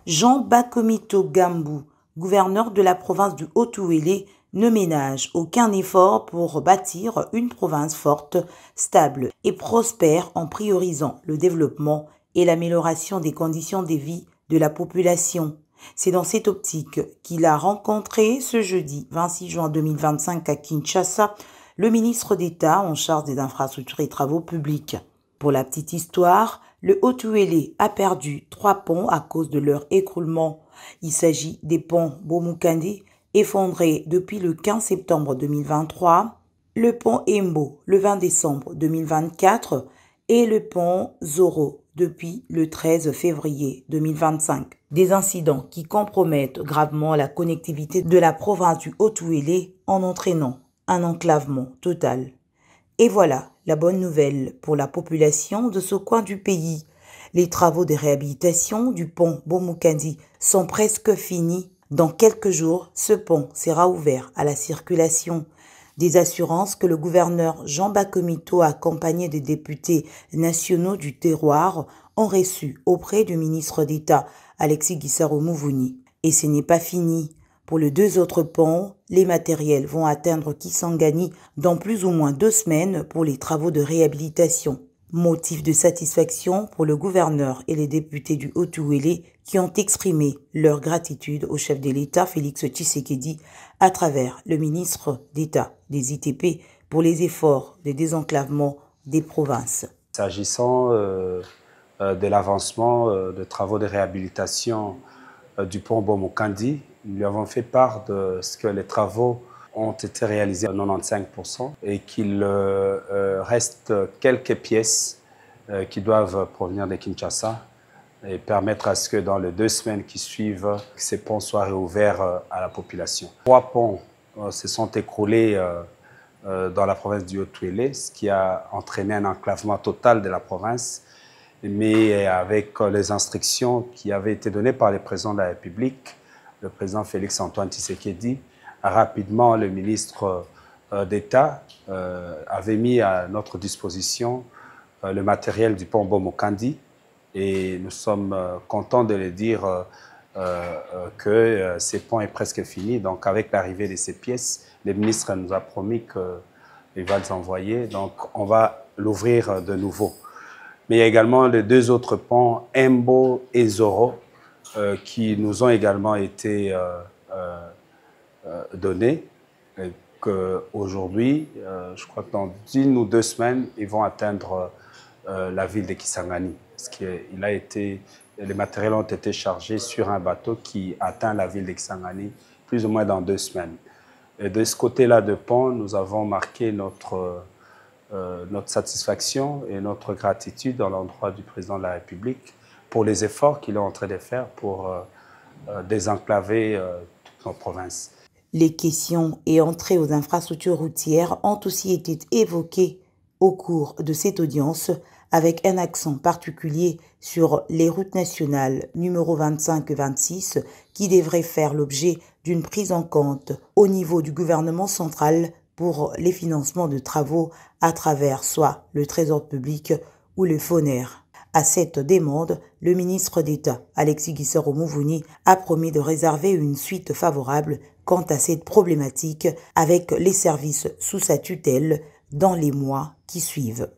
Jean Bakomito Gambou, gouverneur de la province du Haut-Uélé, ne ménage aucun effort pour bâtir une province forte, stable et prospère en priorisant le développement et l'amélioration des conditions de vie de la population. C'est dans cette optique qu'il a rencontré ce jeudi 26 juin 2025 à Kinshasa le ministre d'État en charge des infrastructures et travaux publics. Pour la petite histoire, le Haut-Uélé a perdu 3 ponts à cause de leur écroulement. Il s'agit des ponts Bomukandi, effondré depuis le 15 septembre 2023, le pont Embo le 20 décembre 2024 et le pont Zoro depuis le 13 février 2025. Des incidents qui compromettent gravement la connectivité de la province du Haut-Uélé en entraînant un enclavement total. Et voilà la bonne nouvelle pour la population de ce coin du pays. Les travaux de réhabilitation du pont Bomukandi sont presque finis. Dans quelques jours, ce pont sera ouvert à la circulation. Des assurances que le gouverneur Jean Bakomito, accompagné des députés nationaux du terroir, ont reçues auprès du ministre d'État Alexis Gisaro-Mouvouni. Et ce n'est pas fini. Pour les 2 autres ponts, les matériels vont atteindre Kisangani dans plus ou moins 2 semaines pour les travaux de réhabilitation. Motif de satisfaction pour le gouverneur et les députés du Haut-Uélé qui ont exprimé leur gratitude au chef de l'État Félix Tshisekedi à travers le ministre d'État des ITP pour les efforts de désenclavement des provinces. S'agissant de l'avancement de travaux de réhabilitation du pont Bomukandi, nous lui avons fait part de ce que les travaux ont été réalisés à 95% et qu'il reste quelques pièces qui doivent provenir de Kinshasa et permettre à ce que dans les 2 semaines qui suivent, ces ponts soient réouverts à la population. 3 ponts se sont écroulés dans la province du Haut-Uélé, ce qui a entraîné un enclavement total de la province, mais avec les instructions qui avaient été données par le président de la République, le président Félix-Antoine Tshisekedi. Rapidement, le ministre d'État avait mis à notre disposition le matériel du pont Bomukandi et nous sommes contents de le dire que ce pont est presque fini. Donc avec l'arrivée de ces pièces, le ministre nous a promis qu'il va les envoyer. Donc on va l'ouvrir de nouveau. Mais il y a également les 2 autres ponts, Embo et Zoro, qui nous ont également été donnés. Aujourd'hui, je crois que dans 1 ou 2 semaines, ils vont atteindre la ville de Kisangani. Parce que les matériels ont été chargés sur un bateau qui atteint la ville de Kisangani plus ou moins dans 2 semaines. Et de ce côté-là de pont, nous avons marqué notre satisfaction et notre gratitude à l'endroit du président de la République pour les efforts qu'il est en train de faire pour désenclaver toutes nos provinces. Les questions et entrées aux infrastructures routières ont aussi été évoquées au cours de cette audience, avec un accent particulier sur les routes nationales numéro 25 et 26 qui devraient faire l'objet d'une prise en compte au niveau du gouvernement central pour les financements de travaux à travers soit le Trésor public ou le FONER. À cette demande, le ministre d'État, Alexis Gisaro-Mouvouni, a promis de réserver une suite favorable quant à cette problématique avec les services sous sa tutelle dans les mois qui suivent.